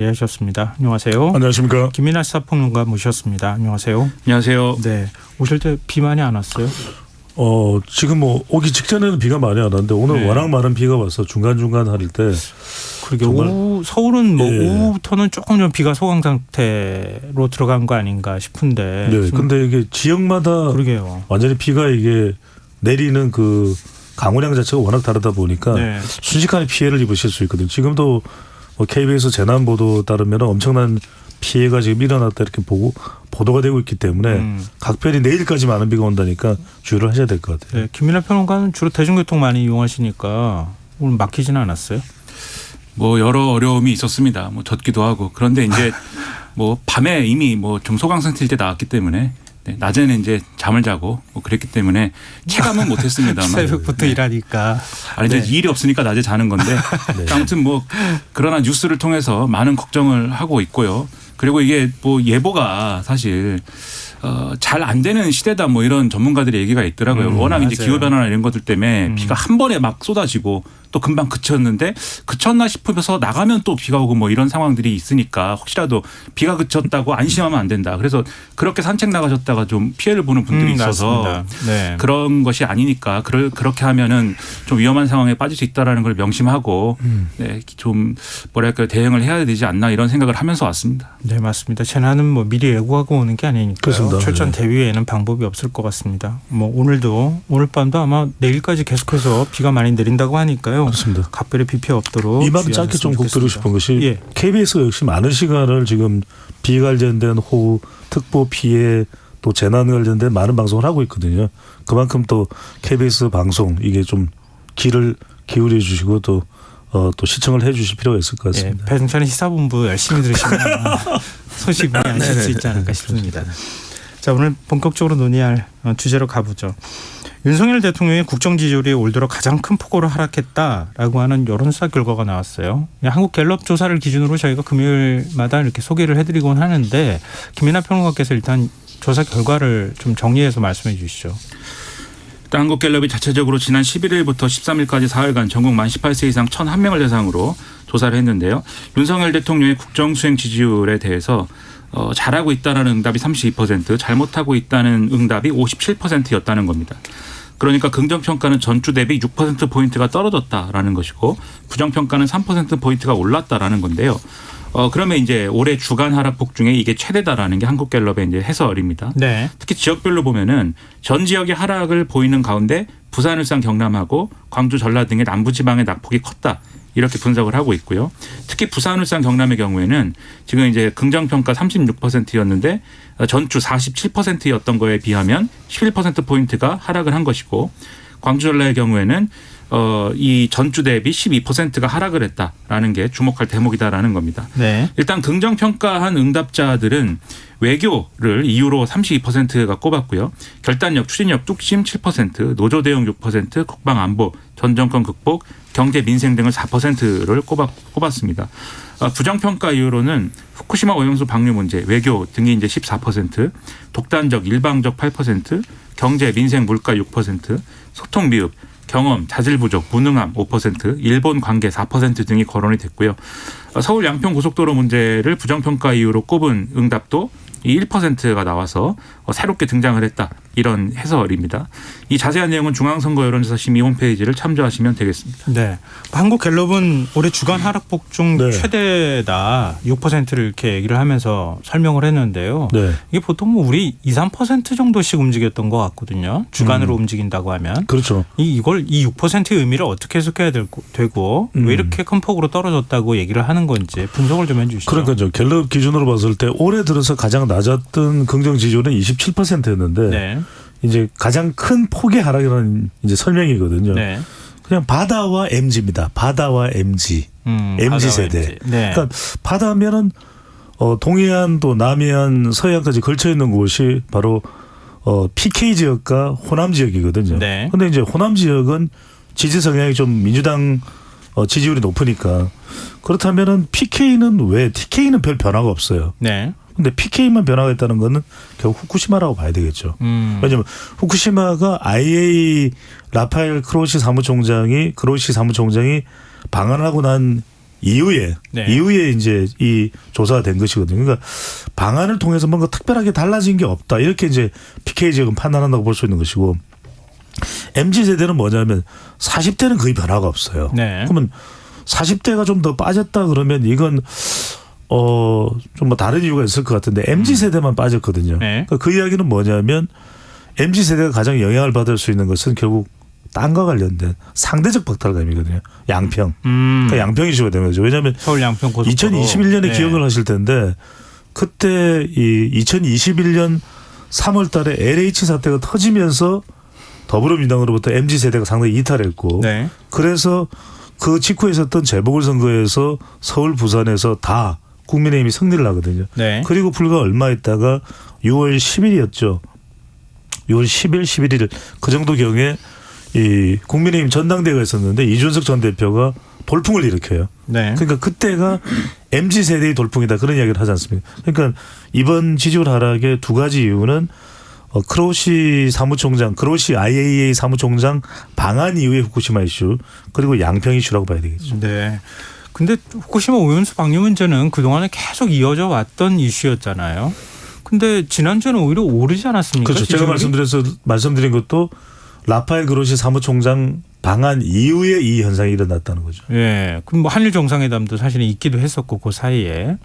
예, 하셨습니다. 안녕하세요. 안녕하십니까. 김민하 시사평론가 모셨습니다. 안녕하세요. 안녕하세요. 네, 오실 때 비 많이 안 왔어요? 지금 뭐 오기 직전에는 비가 많이 안 왔는데 오늘 네. 워낙 많은 비가 와서 중간중간 할 때 그러게 오후 서울은 뭐 예. 오후부터는 조금 좀 비가 소강 상태로 들어간 거 아닌가 싶은데. 네. 근데 이게 지역마다 그러게요. 완전히 비가 이게 내리는 그 강우량 자체가 워낙 다르다 보니까 네. 순식간에 피해를 입으실 수 있거든요. 지금도 뭐 KBS 재난 보도 따르면 엄청난 피해가 지금 일어났다 이렇게 보도가 되고 있기 때문에 각별히 내일까지 많은 비가 온다니까 주의를 하셔야 될 것 같아요. 네, 김민하 평론가는 주로 대중교통 많이 이용하시니까 오늘 막히지는 않았어요? 뭐 여러 어려움이 있었습니다. 뭐 젖기도 하고 그런데 이제 뭐 밤에 이미 뭐 좀 소강 상태일 때 나왔기 때문에 네, 낮에는 이제 잠을 자고 뭐 그랬기 때문에 체감은 못했습니다만 새벽부터 네. 일하니까. 아니 이제 네. 일이 없으니까 낮에 자는 건데 아무튼 뭐 그러나 뉴스를 통해서 많은 걱정을 하고 있고요. 그리고 이게 뭐 예보가 사실 잘 안 되는 시대다 뭐 이런 전문가들의 얘기가 있더라고요. 워낙 이제 맞아요. 기후변화나 이런 것들 때문에 비가 한 번에 막 쏟아지고 또 금방 그쳤는데 그쳤나 싶으면서 나가면 또 비가 오고 뭐 이런 상황들이 있으니까 혹시라도 비가 그쳤다고 안심하면 안 된다. 그래서 그렇게 산책 나가셨다가 좀 피해를 보는 분들이 있어서 맞습니다. 네. 그런 것이 아니니까 그렇게 하면은 좀 위험한 상황에 빠질 수 있다라는 걸 명심하고 네, 좀 뭐랄까 대응을 해야 되지 않나 이런 생각을 하면서 왔습니다. 네, 맞습니다. 재난은 뭐 미리 예고하고 오는 게 아니니까요. 그렇습니다. 철저한 네. 대비에는 방법이 없을 것 같습니다. 뭐 오늘 밤도 아마 내일까지 계속해서 비가 많이 내린다고 하니까요. 그렇습니다. 각별히 비 피해 없도록 이 말은 짧게 좀 꼭 드리고 싶은 것이 예. KBS가 역시 많은 시간을 지금 비 관련된 호우, 특보 피해 또 재난 관련된 많은 방송을 하고 있거든요. 그만큼 또 KBS 방송 이게 좀 귀를 기울여 주시고 또 시청을 해 주실 필요가 있을 것 예, 같습니다. 배승찬의 시사본부 열심히 들으시면 소식 많이 아실 수 있지 않을까 싶습니다. 자, 오늘 본격적으로 논의할 주제로 가보죠. 윤석열 대통령의 국정 지지율이 올 들어 가장 큰 폭으로 하락했다라고 하는 여론조사 결과가 나왔어요. 한국갤럽 조사를 기준으로 저희가 금요일마다 이렇게 소개를 해드리곤 하는데 김민하 평론가께서 일단 조사 결과를 좀 정리해서 말씀해 주시죠. 한국갤럽이 자체적으로 지난 11일부터 13일까지 4일간 전국 만 18세 이상 1,001명을 대상으로 조사를 했는데요. 윤석열 대통령의 국정수행 지지율에 대해서 잘하고 있다는 응답이 32%, 잘못하고 있다는 응답이 57%였다는 겁니다. 그러니까 긍정평가는 전주 대비 6%포인트가 떨어졌다라는 것이고 부정평가는 3%포인트가 올랐다라는 건데요. 그러면 이제 올해 주간 하락폭 중에 이게 최대다라는 게 한국갤럽의 이제 해설입니다. 네. 특히 지역별로 보면은 전 지역의 하락을 보이는 가운데 부산, 울산, 경남하고 광주, 전라 등의 남부지방의 낙폭이 컸다. 이렇게 분석을 하고 있고요. 특히 부산, 울산, 경남의 경우에는 지금 이제 긍정평가 36%였는데 전주 47%였던 거에 비하면 11%포인트가 하락을 한 것이고 광주, 전라의 경우에는 이 전주 대비 12%가 하락을 했다라는 게 주목할 대목이다라는 겁니다. 네. 일단 긍정평가한 응답자들은 외교를 이유로 32%가 꼽았고요. 결단력, 추진력, 뚝심 7%, 노조 대응 6%, 국방안보, 전 정권 극복, 경제 민생 등을 4%를 꼽았습니다. 부정평가 이유로는 후쿠시마 오염수 방류 문제, 외교 등이 이제 14%, 독단적, 일방적 8%, 경제, 민생, 물가 6%, 소통 미흡, 경험, 자질 부족, 무능함 5%, 일본 관계 4% 등이 거론이 됐고요. 서울 양평 고속도로 문제를 부정평가 이유로 꼽은 응답도 이 1%가 나와서 새롭게 등장을 했다. 이런 해설입니다. 이 자세한 내용은 중앙선거 여론조사 심의 홈페이지를 참조하시면 되겠습니다. 네. 한국갤럽은 올해 주간 하락폭 중 네. 최대다 6%를 이렇게 얘기를 하면서 설명을 했는데요. 네. 이게 보통 뭐 우리 2, 3% 정도씩 움직였던 것 같거든요. 주간으로 움직인다고 하면. 그렇죠. 이걸 이 6%의 의미를 어떻게 해석해야 되고 왜 이렇게 큰 폭으로 떨어졌다고 얘기를 하는 건지 분석을 좀 해 주시죠. 그러니까요. 갤럽 기준으로 봤을 때 올해 들어서 가장 낮았던 긍정 지지율은 27%였는데 네. 이제 가장 큰 폭의 하락이라는 이제 설명이거든요. 네. 그냥 바다와 MG입니다. 바다와 MG. MG 세대. 네. 그러니까 바다면은 동해안 또 남해안 서해안까지 걸쳐 있는 곳이 바로 PK 지역과 호남 지역이거든요. 네. 그런데 이제 호남 지역은 지지 성향이 좀 민주당 지지율이 높으니까 그렇다면은 PK는 왜 TK는 별 변화가 없어요. 네. 근데 PK만 변화가 있다는 거는 결국 후쿠시마라고 봐야 되겠죠. 왜냐하면 후쿠시마가 IAEA 라파엘 그로시 사무총장이 방한하고 난 이후에 이제 이 조사가 된 것이거든요. 그러니까 방안을 통해서 뭔가 특별하게 달라진 게 없다. 이렇게 이제 PK 지역은 판단한다고 볼 수 있는 것이고 MZ 세대는 뭐냐면 40대는 거의 변화가 없어요. 네. 그러면 40대가 좀 더 빠졌다 그러면 이건 좀 뭐 다른 이유가 있을 것 같은데 MZ 세대만 빠졌거든요. 네. 그러니까 그 이야기는 뭐냐면 MZ 세대가 가장 영향을 받을 수 있는 것은 결국 땅과 관련된 상대적 박탈감이거든요. 양평. 그러니까 양평 이슈가 되는 거죠. 왜냐하면 서울 양평 고속도로 2021년에 네. 기억을 하실 텐데 그때 이 2021년 3월 달에 LH 사태가 터지면서 더불어민주당으로부터 MZ 세대가 상당히 이탈했고 네. 그래서 그 직후에 있었던 재보궐선거에서 서울 부산에서 다 국민의힘이 승리를 하거든요. 네. 그리고 불과 얼마 있다가 6월 10일이었죠. 6월 10일, 11일 그 정도 경에 이 국민의힘 전당대회가 있었는데 이준석 전 대표가 돌풍을 일으켜요. 네. 그러니까 그때가 MZ 세대의 돌풍이다 그런 이야기를 하지 않습니까? 그러니까 이번 지지율 하락의 두 가지 이유는 크로시 사무총장, 크로시 IAEA 사무총장 방한 이후의 후쿠시마 이슈 그리고 양평 이슈라고 봐야 되겠죠. 네. 근데 후쿠시마 오염수 방류 문제는 그동안에 계속 이어져 왔던 이슈였잖아요. 근데 지난주에는 오히려 오르지 않았습니까? 그렇죠. 제가 지지율이? 말씀드린 것도 라파엘 그로시 사무총장 방한 이후에 이 현상이 일어났다는 거죠. 예. 그럼 뭐 한일 정상회담도 사실은 있기도 했었고 그 사이에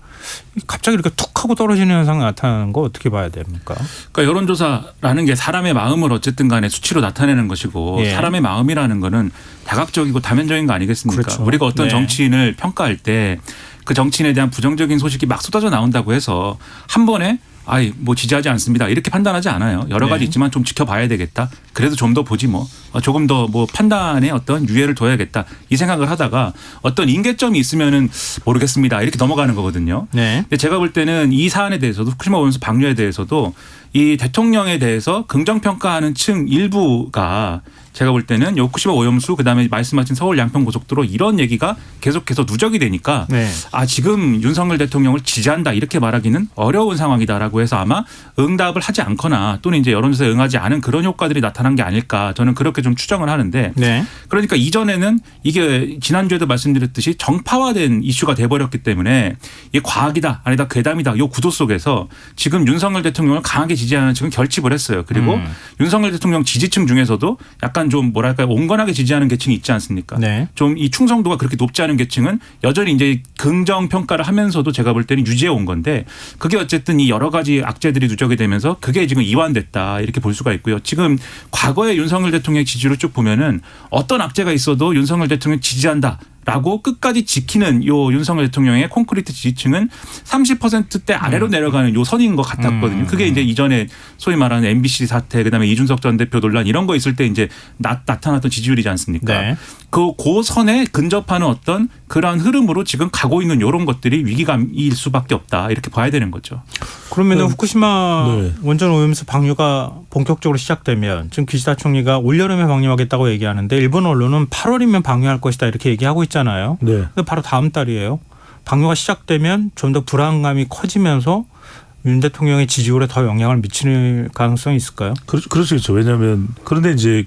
갑자기 이렇게 툭 하고 떨어지는 현상이 나타나는 거 어떻게 봐야 됩니까? 그러니까 여론조사라는 게 사람의 마음을 어쨌든 간에 수치로 나타내는 것이고 예. 사람의 마음이라는 거는 다각적이고 다면적인 거 아니겠습니까? 그렇죠. 우리가 어떤 네. 정치인을 평가할 때 그 정치인에 대한 부정적인 소식이 막 쏟아져 나온다고 해서 한 번에 뭐 지지하지 않습니다. 이렇게 판단하지 않아요. 여러 가지 네. 있지만 좀 지켜봐야 되겠다. 그래도 좀 더 보지 뭐. 조금 더 뭐 판단에 어떤 유예를 둬야겠다. 이 생각을 하다가 어떤 인계점이 있으면은 모르겠습니다. 이렇게 넘어가는 거거든요. 네. 근데 제가 볼 때는 이 사안에 대해서도 후쿠시마 오염수 방류에 대해서도 이 대통령에 대해서 긍정평가하는 층 일부가 제가 볼 때는 후쿠시마 오염수 그다음에 말씀하신 서울 양평 고속도로 이런 얘기가 계속해서 누적이 되니까 네. 지금 윤석열 대통령을 지지한다 이렇게 말하기는 어려운 상황이다라고 해서 아마 응답을 하지 않거나 또는 이제 여론조사에 응하지 않은 그런 효과들이 나타난 게 아닐까 저는 그렇게 좀 추정을 하는데 네. 그러니까 이전에는 이게 지난주에도 말씀드렸듯이 정파화된 이슈가 돼버렸기 때문에 이게 과학이다 아니다 괴담이다 이 구도 속에서 지금 윤석열 대통령을 강하게 지지하는 측은 결집을 했어요. 그리고 윤석열 대통령 지지층 중에서도 약간 좀 뭐랄까요 온건하게 지지하는 계층이 있지 않습니까? 네. 좀 이 충성도가 그렇게 높지 않은 계층은 여전히 이제 긍정 평가를 하면서도 제가 볼 때는 유지해 온 건데 그게 어쨌든 이 여러 가지 악재들이 누적이 되면서 그게 지금 이완됐다 이렇게 볼 수가 있고요. 지금 과거의 윤석열 대통령의 지지를 쭉 보면은 어떤 악재가 있어도 윤석열 대통령 지지한다. 라고 끝까지 지키는 요 윤석열 대통령의 콘크리트 지지층은 30%대 아래로 내려가는 요 선인 것 같았거든요. 그게 이제 이전에 소위 말하는 MBC 사태 그다음에 이준석 전 대표 논란 이런 거 있을 때 이제 나타났던 지지율이지 않습니까? 네. 그 선에 근접하는 어떤 그러한 흐름으로 지금 가고 있는 이런 것들이 위기감일 수밖에 없다 이렇게 봐야 되는 거죠. 그러면 후쿠시마 네. 원전 오염수 방류가 본격적으로 시작되면 지금 기시다 총리가 올여름에 방류하겠다고 얘기하는데 일본 언론은 8월이면 방류할 것이다 이렇게 얘기하고 있잖아요. 네. 근데 바로 다음 달이에요. 방류가 시작되면 좀 더 불안감이 커지면서 윤 대통령의 지지율에 더 영향을 미칠 가능성이 있을까요? 그럴 수 있죠. 왜냐하면 그런데 이제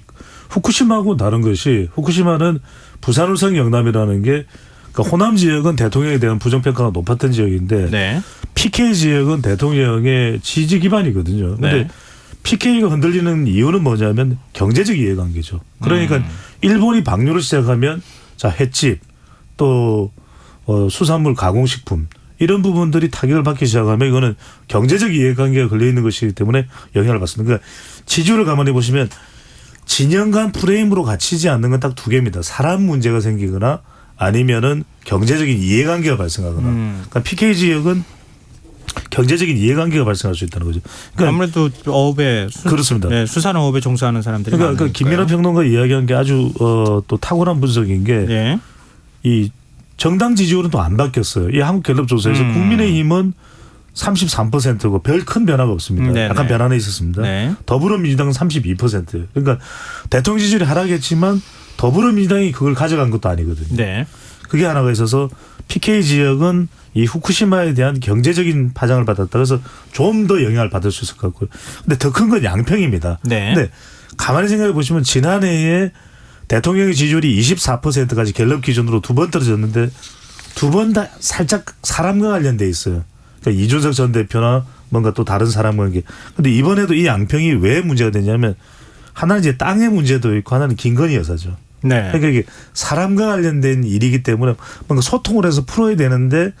후쿠시마하고 다른 것이 후쿠시마는 부산 울산 영남이라는 게 그러니까 호남 지역은 대통령에 대한 부정평가가 높았던 지역인데 네. PK 지역은 대통령의 지지 기반이거든요. 그런데 네. PK가 흔들리는 이유는 뭐냐면 경제적 이해관계죠. 그러니까 일본이 방류를 시작하면 자 횟집 또 수산물 가공식품 이런 부분들이 타격을 받기 시작하면 이거는 경제적 이해관계가 걸려 있는 것이기 때문에 영향을 받습니다. 그러니까 지지율을 가만히 보시면 진영 간 프레임으로 갇히지 않는 건 딱 두 개입니다. 사람 문제가 생기거나 아니면은 경제적인 이해관계가 발생하거나. 그러니까 PK 지역은 경제적인 이해관계가 발생할 수 있다는 거죠. 그러니까 아무래도 어업에 그렇습니다. 네, 수산어업에 종사하는 사람들이 그러니까 김민하 평론가 이야기한 게 아주 또 탁월한 분석인 게 이 정당 지지율은 또 안 바뀌었어요. 이 한국갤럽조사에서 국민의힘은 33%고 별 큰 변화가 없습니다. 네네. 약간 변화는 있었습니다. 네. 더불어민주당은 32%예요. 그러니까 대통령 지지율이 하락했지만 더불어민주당이 그걸 가져간 것도 아니거든요. 네. 그게 하나가 있어서 PK 지역은 이 후쿠시마에 대한 경제적인 파장을 받았다. 그래서 좀 더 영향을 받을 수 있을 것 같고요. 근데 더 큰 건 양평입니다. 네. 근데 가만히 생각해 보시면 지난해에 대통령의 지지율이 24%까지 갤럽 기준으로 두 번 떨어졌는데 두 번 다 살짝 사람과 관련돼 있어요. 그러니까 이준석 전 대표나 뭔가 또 다른 사람과 관계. 근데 이번에도 이 양평이 왜 문제가 되냐면 하나는 이제 땅의 문제도 있고 하나는 김건희 여사죠. 네. 그러니까 이게 사람과 관련된 일이기 때문에 뭔가 소통을 해서 풀어야 되는데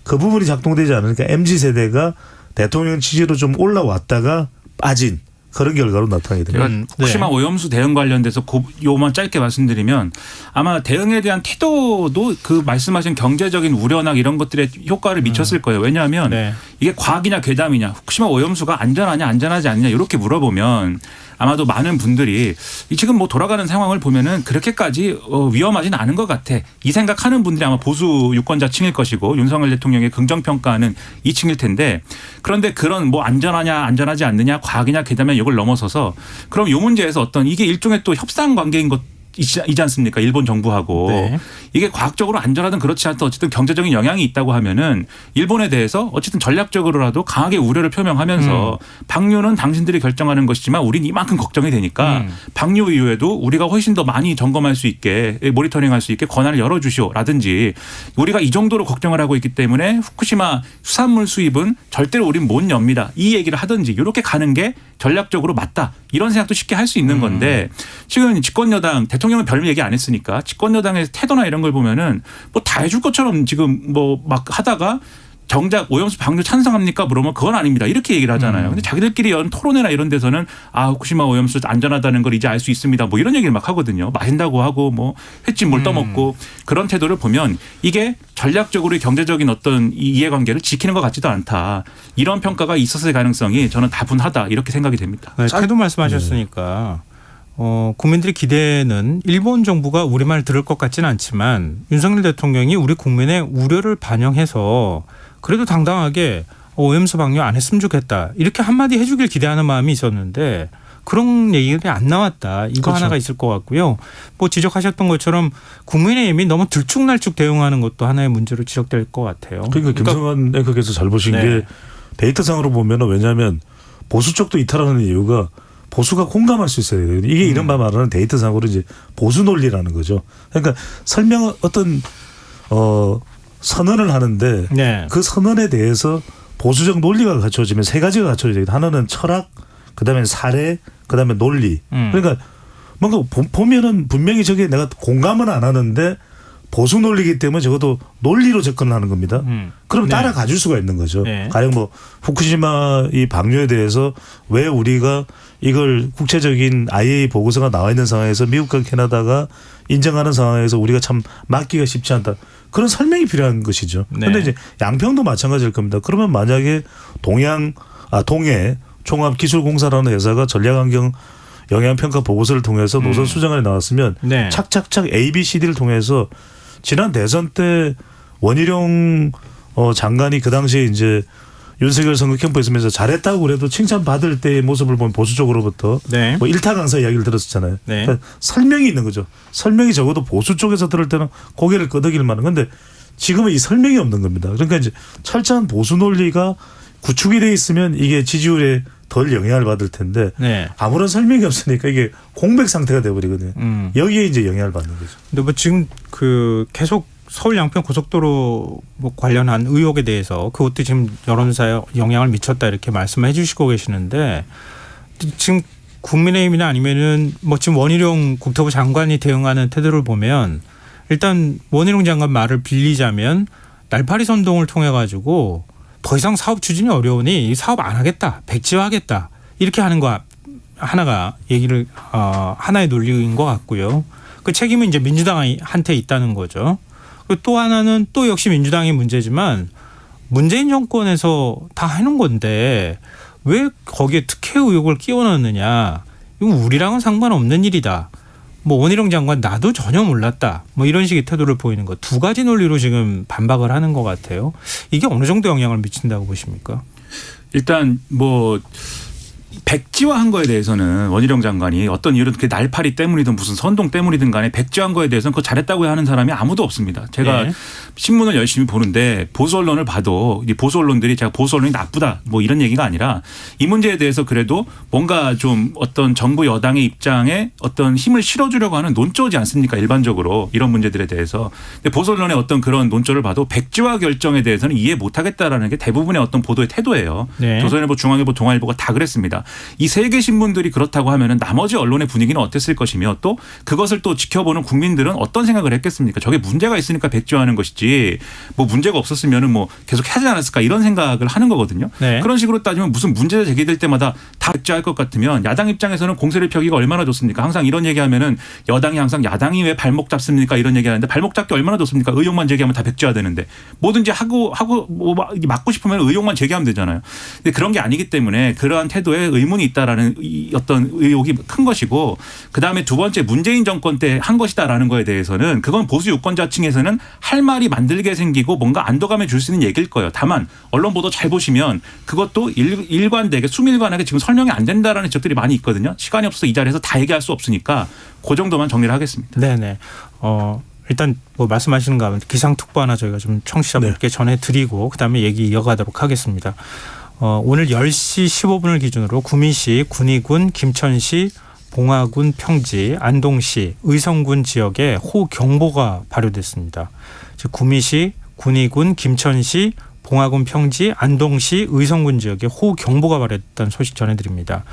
그 부분이 작동되지 않으니까 MZ세대가 대통령 지지로 좀 올라왔다가 빠진 그런 결과로 나타나게 됩니다. 제가 후쿠시마 네. 오염수 대응 관련돼서 요만 짧게 말씀드리면 아마 대응에 대한 태도도 그 말씀하신 경제적인 우려나 이런 것들에 효과를 미쳤을 거예요. 왜냐하면 네. 이게 과학이냐 괴담이냐 후쿠시마 오염수가 안전하냐 안전하지 않느냐 이렇게 물어보면 아마도 많은 분들이 지금 뭐 돌아가는 상황을 보면은 그렇게까지 위험하진 않은 것 같아. 이 생각하는 분들이 아마 보수 유권자층일 것이고 윤석열 대통령의 긍정평가하는 이층일 텐데 그런데 그런 뭐 안전하냐 안전하지 않느냐 과학이냐 괴담이냐 이걸 넘어서서 그럼 이 문제에서 어떤 이게 일종의 또 협상 관계인 것이지 않습니까? 일본 정부하고. 네. 이게 과학적으로 안전하든 그렇지 않든 어쨌든 경제적인 영향이 있다고 하면은 일본에 대해서 어쨌든 전략적으로라도 강하게 우려를 표명하면서 방류는 당신들이 결정하는 것이지만 우린 이만큼 걱정이 되니까 방류 이후에도 우리가 훨씬 더 많이 점검할 수 있게 모니터링할 수 있게 권한을 열어주시오라든지 우리가 이 정도로 걱정을 하고 있기 때문에 후쿠시마 수산물 수입은 절대로 우린 못 엽니다. 이 얘기를 하든지 이렇게 가는 게 전략적으로 맞다. 이런 생각도 쉽게 할 수 있는 건데 지금 집권여당 대통령은 별 얘기 안 했으니까 집권여당의 태도나 이런 걸 보면은 뭐 다 해줄 것처럼 지금 뭐 막 하다가 정작 오염수 방류 찬성합니까? 물으면 그건 아닙니다. 이렇게 얘기를 하잖아요. 근데 자기들끼리 연 토론회나 이런 데서는 후쿠시마 오염수 안전하다는 걸 이제 알 수 있습니다. 뭐 이런 얘기를 막 하거든요. 마신다고 하고 뭐 횟집 물 떠먹고 그런 태도를 보면 이게 전략적으로 경제적인 어떤 이해관계를 지키는 것 같지도 않다. 이런 평가가 있었을 가능성이 저는 다분하다 이렇게 생각이 됩니다. 네, 태도 말씀하셨으니까 국민들의 기대는 일본 정부가 우리말 들을 것 같지는 않지만 윤석열 대통령이 우리 국민의 우려를 반영해서 그래도 당당하게 오염수 방류 안 했으면 좋겠다. 이렇게 한마디 해주길 기대하는 마음이 있었는데 그런 얘기가 안 나왔다. 이거 그렇죠. 하나가 있을 것 같고요. 뭐 지적하셨던 것처럼 국민의힘이 너무 들쭉날쭉 대응하는 것도 하나의 문제로 지적될 것 같아요. 그러니까 김성환 앵커께서 잘 보신 네. 게 데이터상으로 보면 왜냐하면 보수 쪽도 이탈하는 이유가 보수가 공감할 수 있어야 돼요. 이게 이른바 말하는 데이터상으로 이제 보수 논리라는 거죠. 그러니까 설명 어떤 선언을 하는데 네. 그 선언에 대해서 보수적 논리가 갖춰지면 세 가지가 갖춰져야 돼요. 하나는 철학, 그다음에 사례, 그다음에 논리. 그러니까 뭔가 보면은 분명히 저게 내가 공감은 안 하는데 보수 논리이기 때문에 적어도 논리로 접근을 하는 겁니다. 그럼 네. 따라가 줄 수가 있는 거죠. 네. 가령 뭐 후쿠시마 이 방류에 대해서 왜 우리가 이걸 국제적인 IAEA 보고서가 나와 있는 상황에서 미국과 캐나다가 인정하는 상황에서 우리가 참 막기가 쉽지 않다. 그런 설명이 필요한 것이죠. 그런데 네. 이제 양평도 마찬가지일 겁니다. 그러면 만약에 동해 종합기술공사라는 회사가 전략환경 영향평가 보고서를 통해서 노선 수정안이 나왔으면 네. 착착착 A, B, C, D를 통해서 지난 대선 때 원희룡 장관이 그 당시에 이제 윤석열 선거 캠프에 있으면서 잘했다고 그래도 칭찬받을 때의 모습을 보면 보수 쪽으로부터 네. 뭐 일타 강사 이야기를 들었었잖아요. 네. 그러니까 설명이 있는 거죠. 설명이 적어도 보수 쪽에서 들을 때는 고개를 끄덕일 만한 건데 지금은 이 설명이 없는 겁니다. 그러니까 이제 철저한 보수 논리가 구축이 돼 있으면 이게 지지율에 덜 영향을 받을 텐데 네. 아무런 설명이 없으니까 이게 공백 상태가 돼버리거든요. 여기에 이제 영향을 받는 거죠. 근데 뭐 지금 그 계속 서울 양평 고속도로 뭐 관련한 의혹에 대해서 그것도 지금 여론사에 영향을 미쳤다 이렇게 말씀해 주시고 계시는데 지금 국민의힘이나 아니면은 뭐 지금 원희룡 국토부 장관이 대응하는 태도를 보면 일단 원희룡 장관 말을 빌리자면 날파리 선동을 통해 가지고 더 이상 사업 추진이 어려우니 이 사업 안 하겠다, 백지화하겠다 이렇게 하는 거 하나가 얘기를 하나의 논리인 것 같고요. 그 책임은 이제 민주당한테 있다는 거죠. 그리고 또 하나는 또 역시 민주당의 문제지만 문재인 정권에서 다 해놓은 건데 왜 거기에 특혜 의혹을 끼워 넣느냐. 이건 우리랑은 상관없는 일이다. 뭐 원희룡 장관 나도 전혀 몰랐다. 뭐 이런 식의 태도를 보이는 것. 두 가지 논리로 지금 반박을 하는 것 같아요. 이게 어느 정도 영향을 미친다고 보십니까? 일단 뭐 백지화한 거에 대해서는 원희룡 장관이 어떤 이유로 그 날파리 때문이든 무슨 선동 때문이든 간에 백지화한 거에 대해서는 그거 잘했다고 하는 사람이 아무도 없습니다. 제가 네. 신문을 열심히 보는데 보수 언론을 봐도 이 보수 언론들이 제가 보수 언론이 나쁘다 뭐 이런 얘기가 아니라 이 문제에 대해서 그래도 뭔가 좀 어떤 정부 여당의 입장에 어떤 힘을 실어주려고 하는 논조지 않습니까? 일반적으로 이런 문제들에 대해서. 근데 보수 언론의 어떤 그런 논조를 봐도 백지화 결정에 대해서는 이해 못하겠다라는 게 대부분의 어떤 보도의 태도예요. 네. 조선일보, 중앙일보, 동아일보가 다 그랬습니다. 이 세 개 신문들이 그렇다고 하면은 나머지 언론의 분위기는 어땠을 것이며 또 그것을 또 지켜보는 국민들은 어떤 생각을 했겠습니까? 저게 문제가 있으니까 백지화하는 것이지 뭐 문제가 없었으면은 뭐 계속 하지 않았을까 이런 생각을 하는 거거든요. 네. 그런 식으로 따지면 무슨 문제가 제기될 때마다 다 백지화할 것 같으면 야당 입장에서는 공세를 펴기가 얼마나 좋습니까? 항상 이런 얘기하면은 여당이 항상 야당이 왜 발목 잡습니까? 이런 얘기하는데 발목 잡기 얼마나 좋습니까? 의혹만 제기하면 다 백지화되는데 뭐든지 하고 뭐 막고 싶으면 의혹만 제기하면 되잖아요. 근데 그런 게 아니기 때문에 그러한 태도에 의문이 있다라는 이 어떤 의혹이 큰 것이고 그다음에 두 번째 문재인 정권 때 한 것이다라는 거에 대해서는 그건 보수 유권자층에서는 할 말이 만들게 생기고 뭔가 안도감을 줄 수 있는 얘기일 거예요. 다만 언론 보도 잘 보시면 그것도 일관되게 수밀관하게 지금 설명이 안 된다라는 지적들이 많이 있거든요. 시간이 없어서 이 자리에서 다 얘기할 수 없으니까 그 정도만 정리를 하겠습니다. 네네. 일단 뭐 말씀하시는 거 하면 기상특보 하나 저희가 좀 청취자분께 전해드리고 그다음에 얘기 이어가도록 하겠습니다. 오늘 10시 15분을 기준으로 구미시, 군위군, 김천시, 봉화군, 평지, 안동시, 의성군 지역에 호우경보가 발효됐습니다. 즉 구미시, 군위군, 김천시, 봉화군, 평지, 안동시, 의성군 지역에 호우경보가 발효됐다는 소식 전해드립니다.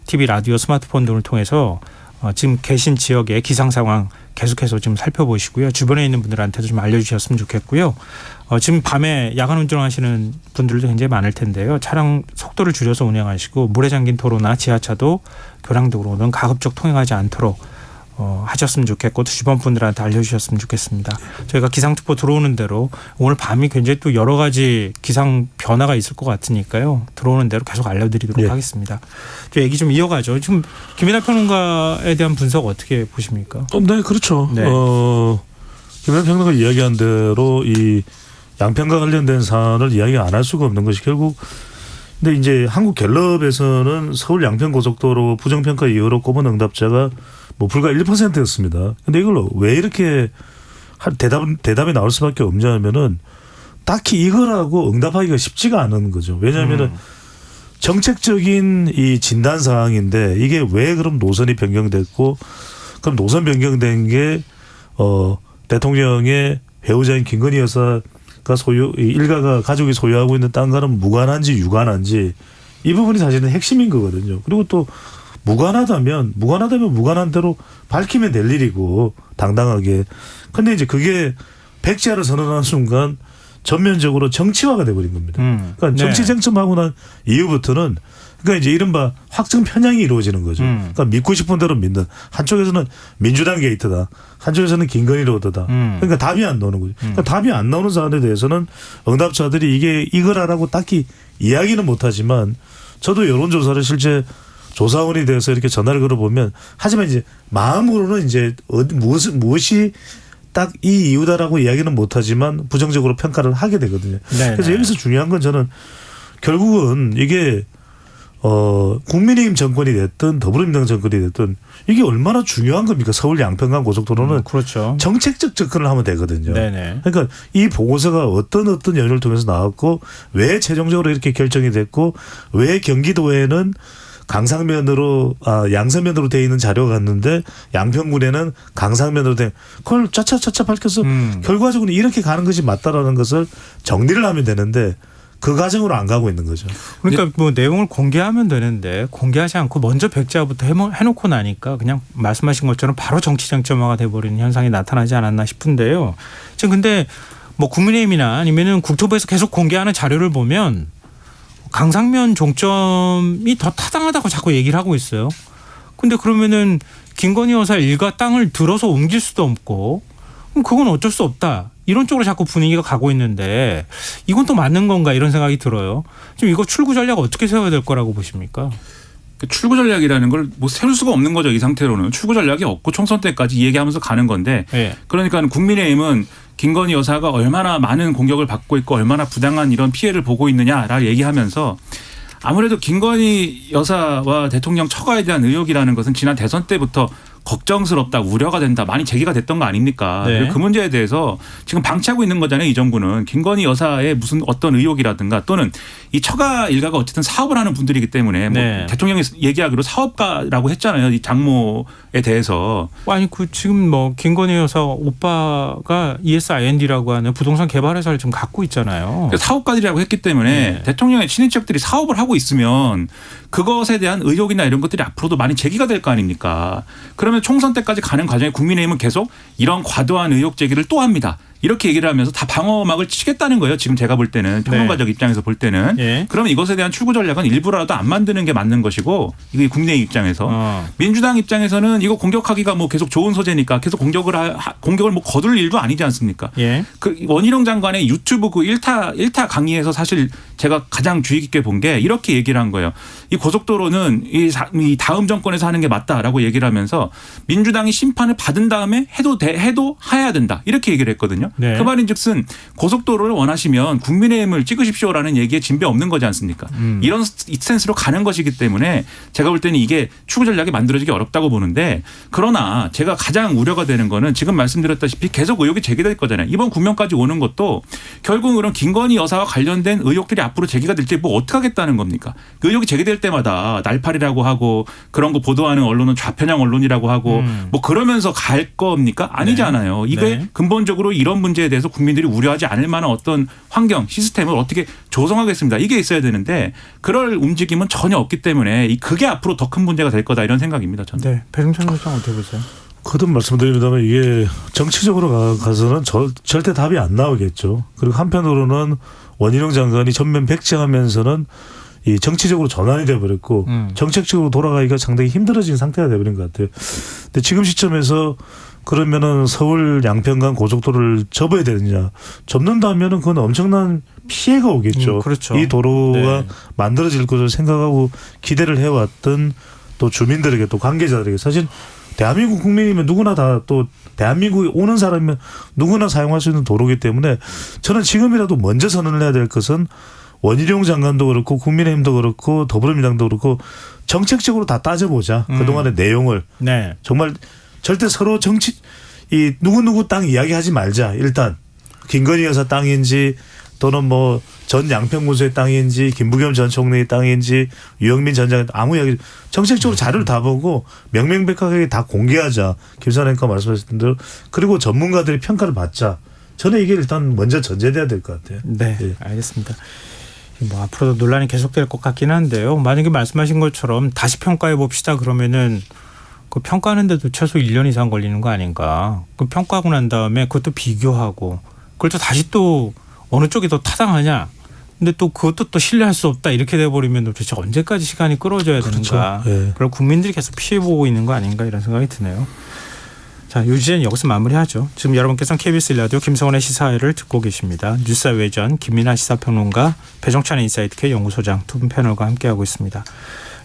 TV, 라디오, 스마트폰 등을 통해서 지금 계신 지역의 기상 상황 계속해서 좀 살펴보시고요. 주변에 있는 분들한테도 좀 알려주셨으면 좋겠고요. 지금 밤에 야간 운전하시는 분들도 굉장히 많을 텐데요. 차량 속도를 줄여서 운행하시고 물에 잠긴 도로나 지하차도 교량도로는 가급적 통행하지 않도록 하셨으면 좋겠고 또 주변 분들한테 알려주셨으면 좋겠습니다. 저희가 기상특보 들어오는 대로 오늘 밤이 굉장히 또 여러 가지 기상 변화가 있을 것 같으니까요. 들어오는 대로 계속 알려드리도록 하겠습니다. 저 얘기 좀 이어가죠. 지금 김민하 평론가에 대한 분석 어떻게 보십니까? 네, 그렇죠. 네. 김민하 평론가 이야기한 대로 이 양평과 관련된 사안을 이야기 안 할 수가 없는 것이 결국 근데 이제 한국갤럽에서는 서울 양평고속도로 부정평가 이후로 꼽은 응답자가 뭐 불과 1%였습니다. 근데 이걸 왜 이렇게 대답이 나올 수밖에 없냐면은 딱히 이거라고 응답하기가 쉽지가 않은 거죠. 왜냐하면은 정책적인 이 진단 사항인데 이게 왜 그럼 노선이 변경됐고 그럼 노선 변경된 게 대통령의 배우자인 김건희 여사가 일가가 가족이 소유하고 있는 땅과는 무관한지 유관한지 이 부분이 사실은 핵심인 거거든요. 그리고 또 무관하다면 무관한 대로 밝히면 될 일이고 당당하게. 근데 이제 그게 백지화를 선언하는 순간 전면적으로 정치화가 돼버린 겁니다. 그러니까 정치 쟁점하고 난 이후부터는 그러니까 이제 이른바 확정 편향이 이루어지는 거죠. 그러니까 믿고 싶은 대로 믿는. 한쪽에서는 민주당 게이트다. 한쪽에서는 김건희 로드다. 그러니까 답이 안 나오는 거죠. 그러니까 답이 안 나오는 사안에 대해서는 응답자들이 이게 이거라라고 딱히 이야기는 못하지만 저도 여론조사를 실제 조사원이 돼서 이렇게 전화를 걸어보면 하지만 이제 마음으로는 이제 무엇이 딱 이 이유다라고 이야기는 못하지만 부정적으로 평가를 하게 되거든요. 네네. 그래서 여기서 중요한 건 저는 결국은 이게 국민의힘 정권이 됐든 더불어민주당 정권이 됐든 이게 얼마나 중요한 겁니까? 서울 양평간 고속도로는 그렇죠. 정책적 접근을 하면 되거든요. 네네. 그러니까 이 보고서가 어떤 연유를 통해서 나왔고 왜 최종적으로 이렇게 결정이 됐고 왜 경기도에는 양서면으로 돼 있는 자료가 갔는데 양평군에는 강상면으로 돼 그걸 차차차차 밝혀서 결과적으로 이렇게 가는 것이 맞다라는 것을 정리를 하면 되는데 그 과정으로 안 가고 있는 거죠. 그러니까 뭐 내용을 공개하면 되는데 공개하지 않고 먼저 백지화부터 해놓고 나니까 그냥 말씀하신 것처럼 바로 정치 쟁점화가 돼버리는 현상이 나타나지 않았나 싶은데요. 지금 근데 뭐 국민의힘이나 아니면은 국토부에서 계속 공개하는 자료를 보면 강상면 종점이 더 타당하다고 자꾸 얘기를 하고 있어요. 근데 그러면은 김건희 여사 일가 땅을 들어서 옮길 수도 없고 그럼 그건 어쩔 수 없다. 이런 쪽으로 자꾸 분위기가 가고 있는데 이건 또 맞는 건가 이런 생각이 들어요. 지금 이거 출구 전략 어떻게 세워야 될 거라고 보십니까? 출구 전략이라는 걸 뭐 세울 수가 없는 거죠. 이 상태로는. 출구 전략이 없고 총선 때까지 얘기하면서 가는 건데 네. 그러니까 국민의힘은 김건희 여사가 얼마나 많은 공격을 받고 있고 얼마나 부당한 이런 피해를 보고 있느냐라고 얘기하면서 아무래도 김건희 여사와 대통령 처가에 대한 의혹이라는 것은 지난 대선 때부터 걱정스럽다, 우려가 된다, 많이 제기가 됐던 거 아닙니까? 네. 그 문제에 대해서 지금 방치하고 있는 거잖아요. 이 정부는. 김건희 여사의 무슨 어떤 의혹이라든가 또는 이 처가 일가가 어쨌든 사업을 하는 분들이기 때문에 뭐 네. 대통령이 얘기하기로 사업가라고 했잖아요. 이 장모에 대해서. 아니 그 지금 뭐 김건희 여사 오빠가 ESIND라고 하는 부동산 개발 회사를 지금 갖고 있잖아요. 사업가들이라고 했기 때문에 네. 대통령의 친인척들이 사업을 하고 있으면 그것에 대한 의혹이나 이런 것들이 앞으로도 많이 제기가 될 거 아닙니까? 그러면 총선 때까지 가는 과정에 국민의힘은 계속 이런 과도한 의혹 제기를 또 합니다. 이렇게 얘기를 하면서 다 방어막을 치겠다는 거예요. 지금 제가 볼 때는 평론가적 입장에서 볼 때는. 예. 그러면 이것에 대한 출구 전략은 일부라도 안 만드는 게 맞는 것이고 이게 국민의힘 입장에서. 민주당 입장에서는 이거 공격하기가 뭐 계속 좋은 소재니까 계속 공격을 뭐 거둘 일도 아니지 않습니까? 예. 그 원희룡 장관의 유튜브 그 1타 강의에서 사실 제가 가장 주의 깊게 본 게 이렇게 얘기를 한 거예요. 이 고속도로는 이 다음 정권에서 하는 게 맞다라고 얘기를 하면서 민주당이 심판을 받은 다음에 해도 해야 된다. 이렇게 얘기를 했거든요. 네. 그 말인즉슨 고속도로를 원하시면 국민의힘을 찍으십시오라는 얘기에 진배 없는 거지 않습니까? 이런 스탠스로 가는 것이기 때문에 제가 볼 때는 이게 추구 전략이 만들어지기 어렵다고 보는데 그러나 제가 가장 우려가 되는 거는 지금 말씀드렸다시피 계속 의혹이 제기될 거잖아요. 이번 국면까지 오는 것도 결국 그런 김건희 여사와 관련된 의혹들이 앞으로 제기가 될지 뭐 어떻게 하겠다는 겁니까? 그 의혹이 제기될 때마다 날파리라고 하고 그런 거 보도하는 언론은 좌편향 언론이라고 하고 뭐 그러면서 갈 겁니까? 아니잖아요. 이게 네. 근본적으로 이런 문제에 대해서 국민들이 우려하지 않을 만한 어떤 환경, 시스템을 어떻게 조성하겠습니다. 이게 있어야 되는데 그럴 움직임은 전혀 없기 때문에 그게 앞으로 더 큰 문제가 될 거다 이런 생각입니다. 저는. 네. 배종찬 소장 어떻게 보세요? 거듭 말씀드립니다만 이게 정치적으로 가서는 절대 답이 안 나오겠죠. 그리고 한편으로는 원희룡 장관이 전면 백지하면서는 이 정치적으로 전환이 돼버렸고 정책적으로 돌아가기가 상당히 힘들어진 상태가 돼버린 것 같아요. 근데 지금 시점에서 그러면은 서울 양평간 고속도로를 접어야 되느냐? 접는다면은 그건 엄청난 피해가 오겠죠. 그렇죠. 이 도로가 네. 만들어질 것을 생각하고 기대를 해왔던 또 주민들에게 또 관계자들에게 사실 대한민국 국민이면 누구나 다 또 대한민국에 오는 사람이면 누구나 사용할 수 있는 도로이기 때문에 저는 지금이라도 먼저 선언을 해야 될 것은 원희룡 장관도 그렇고 국민의힘도 그렇고 더불어민주당도 그렇고 정책적으로 다 따져보자. 그동안의 내용을. 네. 정말 절대 서로 이 누구 땅 이야기하지 말자. 일단 김건희 여사 땅인지 또는 뭐 전 양평군수의 땅인지 김부겸 전 총리의 땅인지 유영민 전 장관 아무 이야기 정책적으로 자료를 다 보고 명명백백하게 다 공개하자. 김선행과 말씀하셨던 대로 그리고 전문가들의 평가를 받자. 저는 이게 일단 먼저 전제돼야 될 것 같아요. 네. 예. 알겠습니다. 뭐 앞으로도 논란이 계속될 것 같긴 한데요. 만약에 말씀하신 것처럼 다시 평가해 봅시다 그러면은 그 평가하는데도 최소 1년 이상 걸리는 거 아닌가. 그 평가하고 난 다음에 그것도 비교하고 그걸 또 다시 또 어느 쪽이 더 타당하냐. 근데 또 그것도 또 신뢰할 수 없다 이렇게 돼버리면 도대체 언제까지 시간이 끌어져야 되는가. 그렇죠. 예. 그걸 국민들이 계속 피해보고 있는 거 아닌가 이런 생각이 드네요. 자, 이 주제는 여기서 마무리하죠. 지금 여러분께서는 KBS 라디오 김성원의 시사회를 듣고 계십니다. 뉴스 외전 김민하 시사평론가 배종찬 인사이트K 연구소장 두 분 패널과 함께하고 있습니다.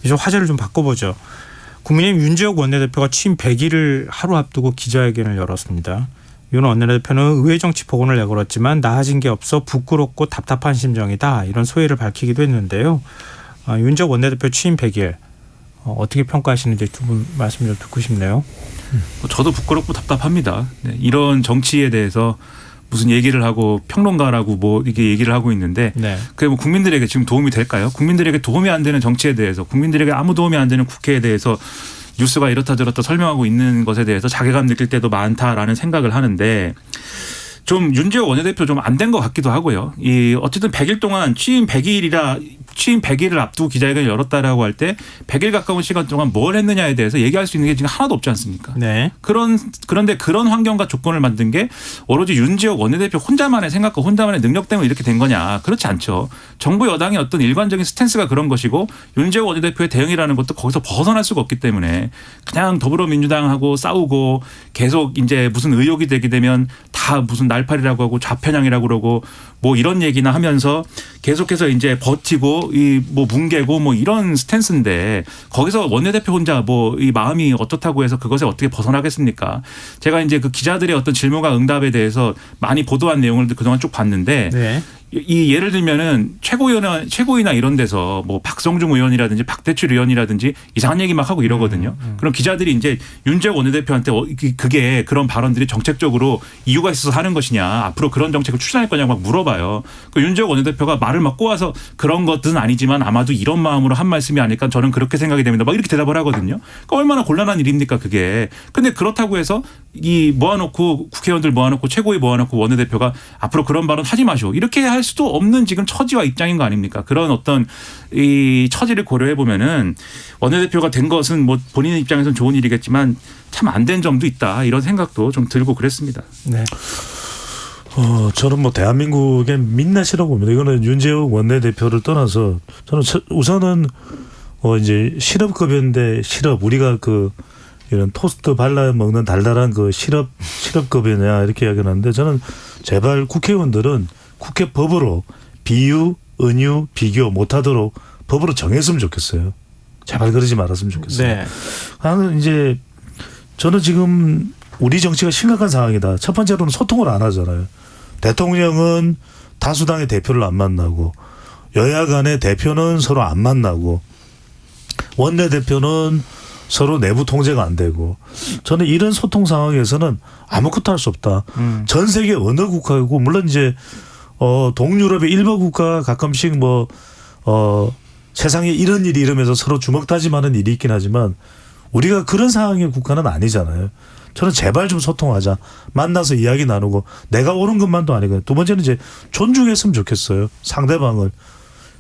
이제 화제를 좀 바꿔보죠. 국민의힘 윤지혁 원내대표가 취임 100일을 하루 앞두고 기자회견을 열었습니다. 윤 원내대표는 의회 정치 복원을 내걸었지만 나아진 게 없어 부끄럽고 답답한 심정이다. 이런 소회를 밝히기도 했는데요. 윤지혁 원내대표 취임 100일 어떻게 평가하시는지 두 분 말씀 좀 듣고 싶네요. 저도 부끄럽고 답답합니다. 네, 이런 정치에 대해서 무슨 얘기를 하고 평론가라고 뭐 이게 얘기를 하고 있는데 네. 그게 뭐 국민들에게 지금 도움이 될까요? 국민들에게 도움이 안 되는 정치에 대해서 국민들에게 아무 도움이 안 되는 국회에 대해서 뉴스가 이렇다 저렇다 설명하고 있는 것에 대해서 자괴감 느낄 때도 많다라는 생각을 하는데 좀 윤지혁 원내대표 좀 안 된 것 같기도 하고요. 이 어쨌든 100일 동안 취임 100일을 앞두고 기자회견을 열었다라고 할 때 100일 가까운 시간 동안 뭘 했느냐에 대해서 얘기할 수 있는 게 지금 하나도 없지 않습니까? 네. 그런데 그런 환경과 조건을 만든 게 오로지 윤지혁 원내대표 혼자만의 생각과 혼자만의 능력 때문에 이렇게 된 거냐. 그렇지 않죠. 정부 여당의 어떤 일관적인 스탠스가 그런 것이고 윤지혁 원내대표의 대응이라는 것도 거기서 벗어날 수가 없기 때문에 그냥 더불어민주당하고 싸우고 계속 이제 무슨 의혹이 되게 되면 다 무슨 날파리라고 하고 좌편향이라고 그러고 뭐 이런 얘기나 하면서 계속해서 이제 버티고 이 뭐 뭉개고 뭐 이런 스탠스인데 거기서 원내대표 혼자 뭐 이 마음이 어떻다고 해서 그것에 어떻게 벗어나겠습니까? 제가 이제 그 기자들의 어떤 질문과 응답에 대해서 많이 보도한 내용을 그동안 쭉 봤는데 네. 이 예를 들면은 최고위나 이런 데서 뭐 박성중 의원이라든지 박대출 의원이라든지 이상한 얘기 막 하고 이러거든요. 그럼 기자들이 이제 윤재욱 원내대표한테 그게 그런 발언들이 정책적으로 이유가 있어서 하는 것이냐, 앞으로 그런 정책을 추진할 거냐고 막 물어봐요. 그 윤재욱 원내대표가 말을 막 꼬아서 그런 것은 아니지만 아마도 이런 마음으로 한 말씀이 아닐까 저는 그렇게 생각이 됩니다. 막 이렇게 대답을 하거든요. 그러니까 얼마나 곤란한 일입니까 그게. 근데 그렇다고 해서 이 모아놓고 국회의원들 모아놓고 최고위 모아놓고 원내대표가 앞으로 그런 발언 하지 마시오 이렇게 할 수도 없는 지금 처지와 입장인 거 아닙니까? 그런 어떤 이 처지를 고려해 보면은 원내대표가 된 것은 뭐 본인 입장에서는 좋은 일이겠지만 참 안 된 점도 있다 이런 생각도 좀 들고 그랬습니다. 네. 저는 뭐 대한민국의 민낯이라고 봅니다. 이거는 윤재욱 원내대표를 떠나서 저는 우선은 이제 실업급여인데 우리가 이런 토스트 발라 먹는 달달한 그 실업급여냐 이렇게 이야기하는데 저는 제발 국회의원들은 국회 법으로 비유, 은유, 비교 못하도록 법으로 정했으면 좋겠어요. 제발 그러지 말았으면 좋겠어요. 네. 나는 이제 저는 지금 우리 정치가 심각한 상황이다. 첫 번째로는 소통을 안 하잖아요. 대통령은 다수당의 대표를 안 만나고 여야 간의 대표는 서로 안 만나고 원내대표는 서로 내부 통제가 안 되고 저는 이런 소통 상황에서는 아무것도 할 수 없다. 전 세계 어느 국가이고 물론 이제 동유럽의 일부 국가 가끔씩 세상에 이런 일이 이러면서 서로 주먹다짐하는 일이 있긴 하지만 우리가 그런 상황의 국가는 아니잖아요. 저는 제발 좀 소통하자. 만나서 이야기 나누고 내가 옳은 것만도 아니고 두 번째는 이제 존중했으면 좋겠어요. 상대방을.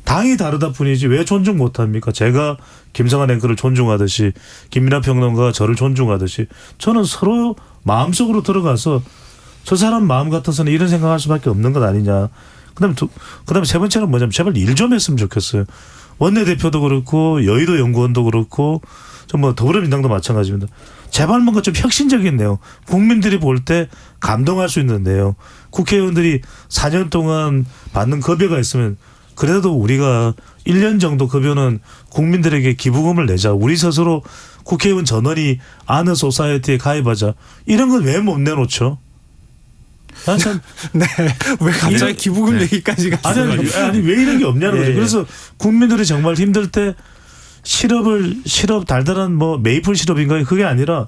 당이 다르다 뿐이지 왜 존중 못합니까? 제가 김성한 앵커를 존중하듯이 김민하 평론가가 저를 존중하듯이 저는 서로 마음속으로 들어가서 저 사람 마음 같아서는 이런 생각할 수밖에 없는 것 아니냐. 그다음에 세 번째는 뭐냐면 제발 일 좀 했으면 좋겠어요. 원내대표도 그렇고 여의도 연구원도 그렇고 뭐 더불어민주당도 마찬가지입니다. 제발 뭔가 좀 혁신적인 내용, 국민들이 볼 때 감동할 수 있는 내용, 국회의원들이 4년 동안 받는 급여가 있으면 그래도 우리가 1년 정도 급여는 국민들에게 기부금을 내자. 우리 스스로 국회의원 전원이 아는 소사이어티에 가입하자. 이런 건 왜 못 내놓죠? 네. 왜 갑자기 기부금 얘기까지 갔어요? 아니 왜 이런 게 없냐는 거죠. 그래서 국민들이 정말 힘들 때 시럽 달달한 메이플 시럽인가요? 그게 아니라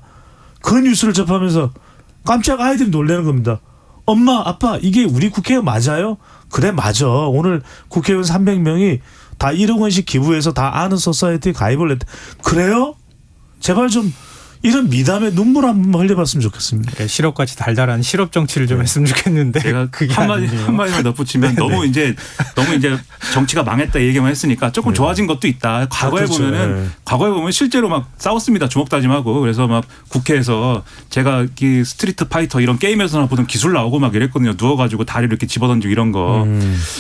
그 뉴스를 접하면서 깜짝 아이들이 놀라는 겁니다. 엄마, 아빠, 이게 우리 국회의원 맞아요? 그래, 맞아. 오늘 국회의원 300명이 다 1억 원씩 기부해서 다 아는 소사이어티에 가입을 했대. 그래요? 제발 좀 이런 미담에 눈물 한번 흘려봤으면 좋겠습니다. 네, 시럽같이 달달한 시럽 정치를 좀 했으면 좋겠는데 제가 그게 한마디만 덧붙이면 너무 이제 정치가 망했다 얘기만 했으니까 조금 좋아진 것도 있다. 과거에 보면 실제로 막 싸웠습니다. 주먹다짐하고 그래서 막 국회에서 제가 스트리트 파이터 이런 게임에서나 보던 기술 나오고 막 이랬거든요. 누워가지고 다리를 이렇게 집어던지고 이런 거.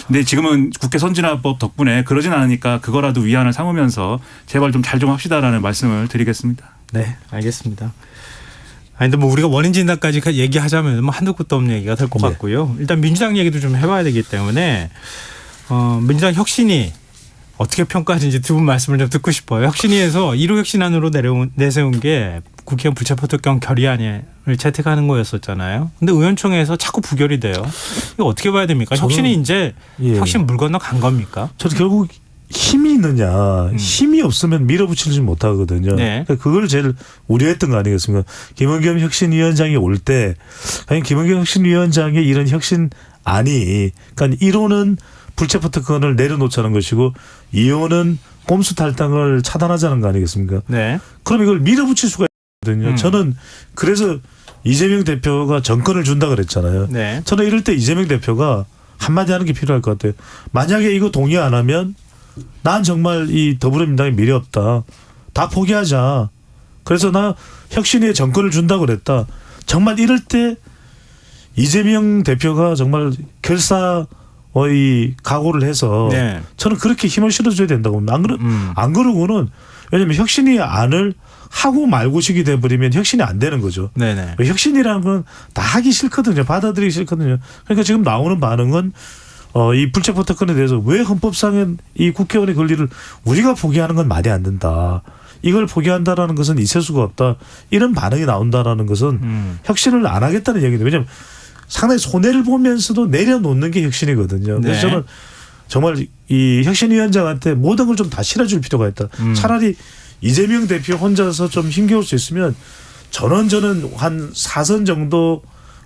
근데 지금은 국회 선진화법 덕분에 그러진 않으니까 그거라도 위안을 삼으면서 제발 좀 잘 좀 합시다라는 말씀을 드리겠습니다. 네, 알겠습니다. 아니, 근데 우리가 원인 진단까지 얘기하자면 한두 끝도 없는 얘기가 될 것 같고요. 일단 민주당 얘기도 좀 해봐야 되기 때문에 민주당 혁신위 어떻게 평가하는지 두 분 말씀을 좀 듣고 싶어요. 혁신위에서 1호 혁신안으로 내세운 게 국회의원 불체포 특권 결의안을 채택하는 거였었잖아요. 근데 의원총회에서 자꾸 부결이 돼요. 이거 어떻게 봐야 됩니까? 혁신이 이제 혁신 물 건너 간 겁니까? 저는 결국 힘이 있느냐, 힘이 없으면 밀어붙이지 못하거든요. 네. 그러니까 그걸 제일 우려했던 거 아니겠습니까? 김은겸 혁신위원장이 올 때, 과연 김은겸 혁신위원장의 이런 혁신안이, 그러니까 1호는 불체포 특권을 내려놓자는 것이고 2호는 꼼수 탈당을 차단하자는 거 아니겠습니까? 네. 그럼 이걸 밀어붙일 수가 있거든요. 저는 그래서 이재명 대표가 정권을 준다 그랬잖아요. 네. 저는 이럴 때 이재명 대표가 한마디 하는 게 필요할 것 같아요. 만약에 이거 동의 안 하면 난 정말 이 더불어민주당에 미래 없다. 다 포기하자. 그래서 나 혁신위에 정권을 준다고 그랬다. 정말 이럴 때 이재명 대표가 정말 결사의 각오를 해서 저는 그렇게 힘을 실어줘야 된다고 봅니다. 안 그러고는 왜냐하면 혁신위 안을 하고 말고식이 돼버리면 혁신이 안 되는 거죠. 네네. 혁신이라는 건 다 하기 싫거든요. 받아들이기 싫거든요. 그러니까 지금 나오는 반응은 이 불체포 특권에 대해서 왜 헌법상의 이 국회의원의 권리를 우리가 포기하는 건 말이 안 된다. 이걸 포기한다라는 것은 있을 수가 없다. 이런 반응이 나온다라는 것은 혁신을 안 하겠다는 얘기입니다. 왜냐하면 상당히 손해를 보면서도 내려놓는 게 혁신이거든요. 그래서 네. 저는 정말 이 혁신위원장한테 모든 걸 좀 다 실어줄 필요가 있다. 차라리 이재명 대표 혼자서 좀 힘겨울 수 있으면 저는 한 4선 정도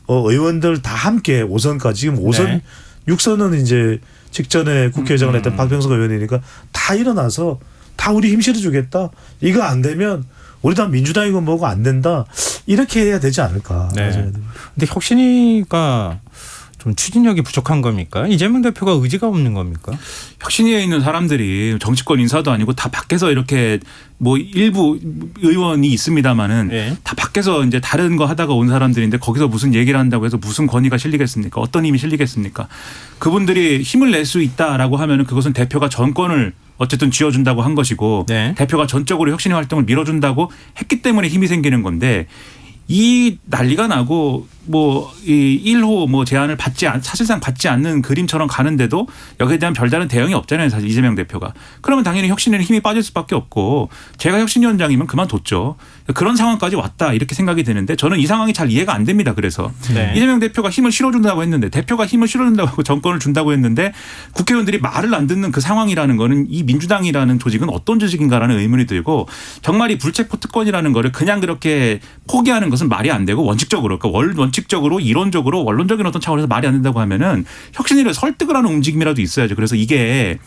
의원들 다 함께 5선까지 지금 5선 네. 6선은 이제 직전에 국회의장을 했던 박병석 의원이니까 다 일어나서 다 우리 힘 실어주겠다. 이거 안 되면 우리 다 민주당이고 뭐고 안 된다. 이렇게 해야 되지 않을까. 네. 근데 혁신위가 좀 추진력이 부족한 겁니까? 이재명 대표가 의지가 없는 겁니까? 혁신위에 있는 사람들이 정치권 인사도 아니고 다 밖에서 이렇게 뭐 일부 의원이 있습니다마는 예. 다 밖에서 이제 다른 거 하다가 온 사람들인데 거기서 무슨 얘기를 한다고 해서 무슨 권위가 실리겠습니까? 어떤 힘이 실리겠습니까? 그분들이 힘을 낼 수 있다라고 하면은 그것은 대표가 정권을 어쨌든 쥐어준다고 한 것이고 네. 대표가 전적으로 혁신의 활동을 밀어준다고 했기 때문에 힘이 생기는 건데 이 난리가 나고 뭐 이 1호 뭐 제안을 사실상 받지 않는 그림처럼 가는데도 여기에 대한 별다른 대응이 없잖아요. 사실 이재명 대표가. 그러면 당연히 혁신에는 힘이 빠질 수밖에 없고 제가 혁신위원장이면 그만뒀죠. 그런 상황까지 왔다 이렇게 생각이 드는데 저는 이 상황이 잘 이해가 안 됩니다. 그래서 네. 이재명 대표가 힘을 실어준다고 했는데 대표가 힘을 실어준다고 하고 정권을 준다고 했는데 국회의원들이 말을 안 듣는 그 상황이라는 거는 이 민주당이라는 조직은 어떤 조직인가라는 의문이 들고 정말 이 불체포 특권이라는 거를 그냥 그렇게 포기하는 것은 말이 안 되고 원칙적으로 그러니까 원칙적으로 이론적으로 원론적인 어떤 차원에서 말이 안 된다고 하면은 혁신위를 설득을 하는 움직임이라도 있어야죠. 그래서 이게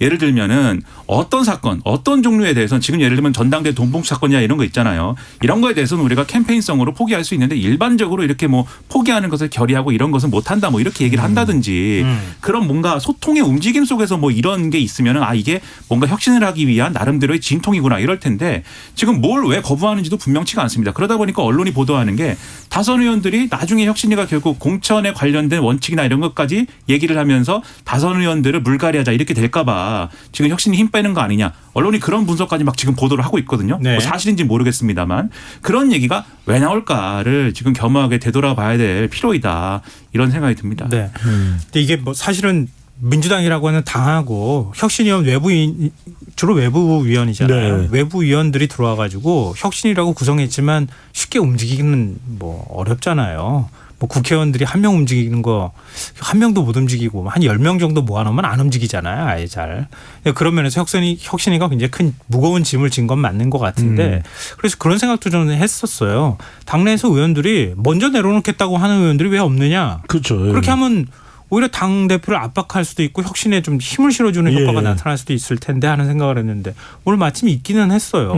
예를 들면은 어떤 사건, 어떤 종류에 대해서는 지금 예를 들면 전당대 돈봉투 사건이나 이런 거 있잖아요. 이런 거에 대해서는 우리가 캠페인성으로 포기할 수 있는데 일반적으로 이렇게 뭐 포기하는 것을 결의하고 이런 것은 못한다 뭐 이렇게 얘기를 한다든지 그런 뭔가 소통의 움직임 속에서 뭐 이런 게 있으면은 아 이게 뭔가 혁신을 하기 위한 나름대로의 진통이구나 이럴 텐데 지금 뭘 왜 거부하는지도 분명치가 않습니다. 그러다 보니까 언론이 보도하는 게 다선 의원들이 나중에 혁신위가 결국 공천에 관련된 원칙이나 이런 것까지 얘기를 하면서 다선 의원들을 물갈이하자 이렇게 될까 봐 지금 혁신이 힘 빼는 거 아니냐. 언론이 그런 분석까지 막 지금 보도를 하고 있거든요. 네. 뭐 사실인지 모르겠습니다만 그런 얘기가 왜 나올까를 지금 겸허하게 되돌아봐야 될 필요이다. 이런 생각이 듭니다. 네. 근데 이게 뭐 사실은 민주당이라고 하는 당하고 혁신위원 외부인 주로 외부위원이잖아요. 네. 외부위원들이 들어와 가지고 혁신이라고 구성했지만 쉽게 움직이기는 뭐 어렵잖아요. 뭐 국회의원들이 한 명 움직이는 거 한 명도 못 움직이고 한 10명 정도 모아놓으면 안 움직이잖아요. 아예 잘. 그런 면에서 혁신위가 굉장히 큰 무거운 짐을 진 건 맞는 것 같은데 그래서 그런 생각도 저는 했었어요. 당내에서 의원들이 먼저 내려놓겠다고 하는 의원들이 왜 없느냐. 그렇죠. 그렇게 하면 오히려 당 대표를 압박할 수도 있고 혁신에 좀 힘을 실어주는 효과가 예. 나타날 수도 있을 텐데 하는 생각을 했는데 오늘 마침 있기는 했어요.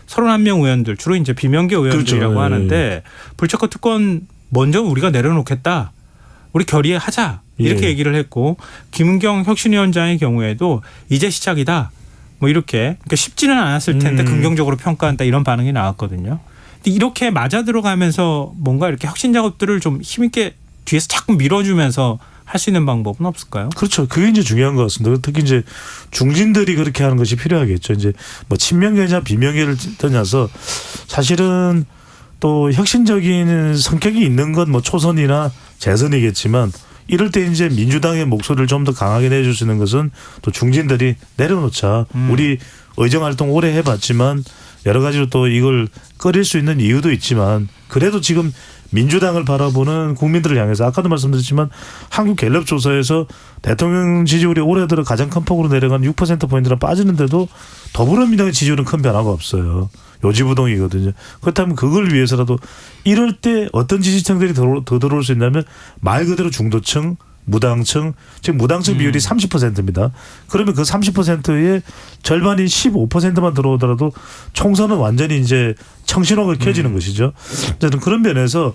31명 의원들 주로 이제 비명계 의원들이라고 그렇죠. 하는데 불체포 특권 먼저 우리가 내려놓겠다. 우리 결의하자. 이렇게 예. 얘기를 했고 김은경 혁신위원장의 경우에도 이제 시작이다. 뭐 이렇게 그러니까 쉽지는 않았을 텐데 긍정적으로 평가한다 이런 반응이 나왔거든요. 근데 이렇게 맞아 들어가면서 뭔가 이렇게 혁신 작업들을 좀 힘있게 뒤에서 자꾸 밀어주면서 할 수 있는 방법은 없을까요? 그렇죠. 그게 이제 중요한 것 같습니다. 특히 이제 중진들이 그렇게 하는 것이 필요하겠죠. 이제 뭐 친명계냐 비명계를 떠나서 사실은 또 혁신적인 성격이 있는 건 뭐 초선이나 재선이겠지만 이럴 때 이제 민주당의 목소리를 좀 더 강하게 내줄 수 있는 것은 또 중진들이 내려놓자. 우리 의정활동 오래 해봤지만 여러 가지로 또 이걸 끓일 수 있는 이유도 있지만 그래도 지금 민주당을 바라보는 국민들을 향해서 아까도 말씀드렸지만 한국갤럽조사에서 대통령 지지율이 올해 들어 가장 큰 폭으로 내려간 6%포인트나 빠지는데도 더불어민주당의 지지율은 큰 변화가 없어요. 요지부동이거든요. 그렇다면 그걸 위해서라도 이럴 때 어떤 지지층들이 더 들어올 수 있냐면 말 그대로 중도층, 무당층, 지금 무당층 비율이 30%입니다. 그러면 그 30%의 절반인 15%만 들어오더라도 총선은 완전히 이제 청신호가 켜지는 것이죠. 저는 그런 면에서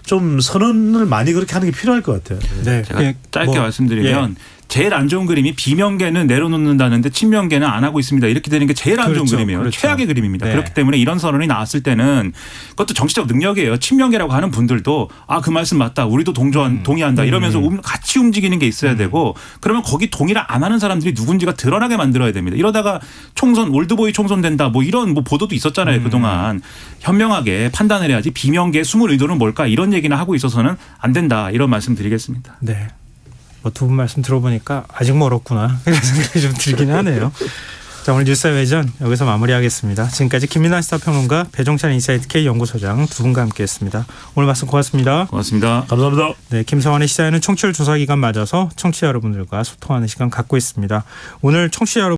좀 선언을 많이 그렇게 하는 게 필요할 것 같아요. 네. 제가 짧게 말씀드리면 제일 안 좋은 그림이 비명계는 내려놓는다는데 친명계는 안 하고 있습니다. 이렇게 되는 게 제일 안 좋은 그렇죠. 그림이에요. 그렇죠. 최악의 그림입니다. 네. 그렇기 때문에 이런 선언이 나왔을 때는 그것도 정치적 능력이에요. 친명계라고 하는 분들도 아, 그 말씀 맞다. 우리도 동의한다. 이러면서 같이 움직이는 게 있어야 되고 그러면 거기 동의를 안 하는 사람들이 누군지가 드러나게 만들어야 됩니다. 이러다가 총선 올드보이 총선 된다. 뭐 이런 뭐 보도도 있었잖아요. 그동안. 현명하게 판단을 해야지 비명계의 숨은 의도는 뭘까 이런 얘기나 하고 있어서는 안 된다. 이런 말씀 드리겠습니다. 네. 뭐 두 분 말씀 들어보니까 아직 멀었구나 이런 생각이 좀 들긴 하네요. 자, 오늘 뉴스 외전 여기서 마무리하겠습니다. 지금까지 김민환 시사평론가, 배종찬 인사이트 K 연구소장 두 분과 함께했습니다. 오늘 말씀 고맙습니다. 고맙습니다. 감사합니다. 네, 김성환의 시사회는 청취율 조사 기간 맞아서 청취자 여러분들과 소통하는 시간 갖고 있습니다. 오늘 청취자 여러분